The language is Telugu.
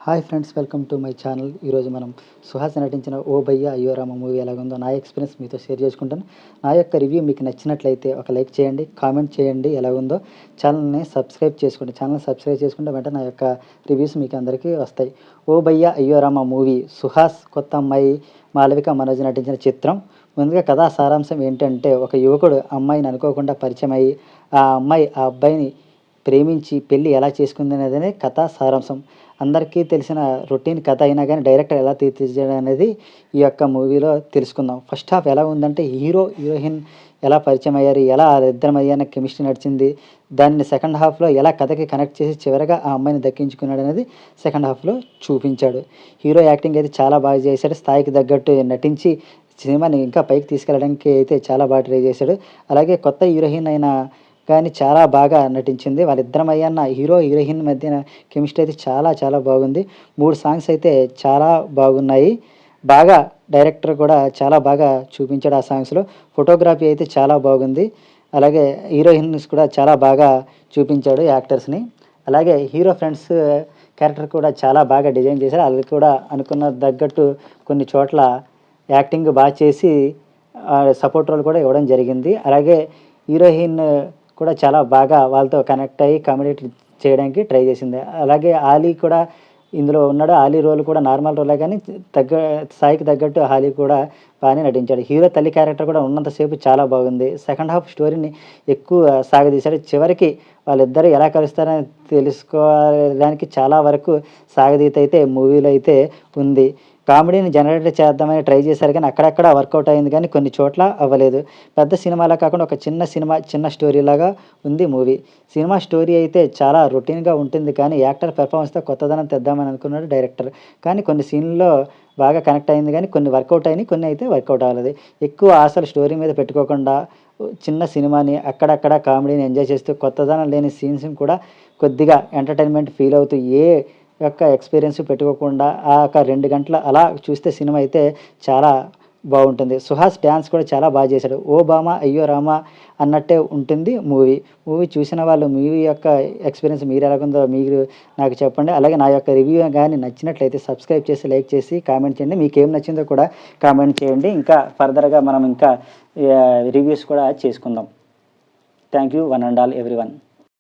Hi friends, welcome to my channel. ఈరోజు మనం సుహాస్ నటించిన ఓ భయ్యా అయ్యో రామ మూవీ ఎలాగుందో నా ఎక్స్పీరియన్స్ మీతో షేర్ చేసుకుంటాను. నా యొక్క రివ్యూ మీకు నచ్చినట్లయితే ఒక లైక్ చేయండి, కామెంట్ చేయండి ఎలాగుందో. ఛానల్ని సబ్స్క్రైబ్ చేసుకోండి. ఛానల్ సబ్స్క్రైబ్ చేసుకుంటే వెంటనే నా యొక్క రివ్యూస్ మీకు అందరికీ వస్తాయి. ఓ భయ్యా అయ్యో రామ మూవీ సుహాస్, కొత్త అమ్మాయి మాళవిక మనోజ్ నటించిన చిత్రం. ముందుగా కథా సారాంశం ఏంటంటే, ఒక యువకుడు అమ్మాయిని అనుకోకుండా పరిచయం అయ్యి ఆ అమ్మాయి ఆ అబ్బాయిని ప్రేమించి పెళ్ళి ఎలా చేసుకుంది అనేదే కథా సారాంశం. అందరికీ తెలిసిన రొటీన్ కథ అయినా కానీ డైరెక్టర్ ఎలా తీర్చిదిద్దాడు అనేది ఈ యొక్క మూవీలో తెలుసుకుందాం. ఫస్ట్ హాఫ్ ఎలా ఉందంటే, హీరోయిన్ ఎలా పరిచయం అయ్యారు, ఎలా ఇద్దరి మధ్యన కెమిస్ట్రీ నడిచింది, దాన్ని సెకండ్ హాఫ్లో ఎలా కథకి కనెక్ట్ చేసి చివరగా ఆ అమ్మాయిని దక్కించుకున్నాడు అనేది సెకండ్ హాఫ్లో చూపించాడు. హీరో యాక్టింగ్ అయితే చాలా బాగా చేశాడు. స్థాయికి తగ్గట్టు నటించి సినిమాని ఇంకా పైకి తీసుకెళ్ళడానికి అయితే చాలా బాగా ట్రై చేశాడు. అలాగే కొత్త హీరోయిన్ అయిన కానీ చాలా బాగా నటించింది. వాళ్ళిద్దరి మధ్యన హీరోయిన్ మధ్యన కెమిస్ట్రీ అయితే చాలా చాలా బాగుంది. 3 సాంగ్స్ అయితే చాలా బాగున్నాయి. బాగా డైరెక్టర్ కూడా చాలా బాగా చూపించాడు ఆ సాంగ్స్‌లో. ఫోటోగ్రఫీ అయితే చాలా బాగుంది. అలాగే హీరోయిన్స్ కూడా చాలా బాగా చూపించాడు యాక్టర్స్‌ని. అలాగే హీరో ఫ్రెండ్స్ క్యారెక్టర్ కూడా చాలా బాగా డిజైన్ చేశారు. అది కూడా అనుకున్న తగ్గట్టు కొన్ని చోట్ల యాక్టింగ్ బాగా చేసి సపోర్ట్ రోల్ కూడా ఇవ్వడం జరిగింది. అలాగే హీరోయిన్ కూడా చాలా బాగా వాళ్ళతో కనెక్ట్ అయ్యి కామెడీ చేయడానికి ట్రై చేసింది. అలాగే ఆలీ కూడా ఇందులో ఉన్నాడు. ఆలీ రోల్ కూడా నార్మల్ రోలే కానీ స్థాయికి తగ్గట్టు ఆలీ కూడా బాగానే నటించాడు. హీరో తల్లి క్యారెక్టర్ కూడా ఉన్నంతసేపు చాలా బాగుంది. సెకండ్ హాఫ్ స్టోరీని ఎక్కువ సాగదీశాడు. చివరికి వాళ్ళిద్దరూ ఎలా కలుస్తారని తెలుసుకోవడానికి చాలా వరకు సాగదీత మూవీలో అయితే ఉంది. కామెడీని జనరేట్ చేద్దామని ట్రై చేశారు కానీ అక్కడక్కడ వర్కౌట్ అయింది కానీ కొన్ని చోట్ల అవ్వలేదు. పెద్ద సినిమాలా కాకుండా ఒక చిన్న స్టోరీలాగా ఉంది మూవీ. సినిమా స్టోరీ అయితే చాలా రొటీన్‌గా ఉంటుంది కానీ యాక్టర్ పెర్ఫార్మెన్స్‌తో కొత్తదనం తెద్దామని అనుకున్నాడు డైరెక్టర్. కానీ కొన్ని సీన్‌లో బాగా కనెక్ట్ అయింది కానీ కొన్ని వర్కౌట్ అయినాయి, కొన్ని అయితే వర్కౌట్ అవ్వలేదు. ఎక్కువ ఆశలు స్టోరీ మీద పెట్టుకోకుండా చిన్న సినిమాని అక్కడక్కడ కామెడీని ఎంజాయ్ చేస్తూ కొత్తదనం లేని సీన్స్‌ని కూడా కొద్దిగా ఎంటర్‌టైన్‌మెంట్ ఫీల్ అవుతూ యొక్క ఎక్స్‌పీరియన్స్ పెట్టుకోకుండా ఆ ఒక 2 గంటలు అలా చూస్తే సినిమా అయితే చాలా బాగుంటుంది. సుహాస్ డాన్స్ కూడా చాలా బాగా చేశాడు. ఓ భామ అయ్యో రామ అన్నట్టే ఉంటుంది మూవీ. చూసిన వాళ్ళు మూవీ యొక్క ఎక్స్‌పీరియన్స్ మీరు ఎలాగుందో మీరు నాకు చెప్పండి. అలాగే నా యొక్క రివ్యూ గాని నచ్చినట్లయితే సబ్స్క్రైబ్ చేసి, లైక్ చేసి, కామెంట్ చేయండి. మీకేం నచ్చిందో కూడా కామెంట్ చేయండి. ఇంకా ఫర్దర్‌గా మనం ఇంకా రివ్యూస్ కూడా చేసుకుందాం. Thank you one and all everyone.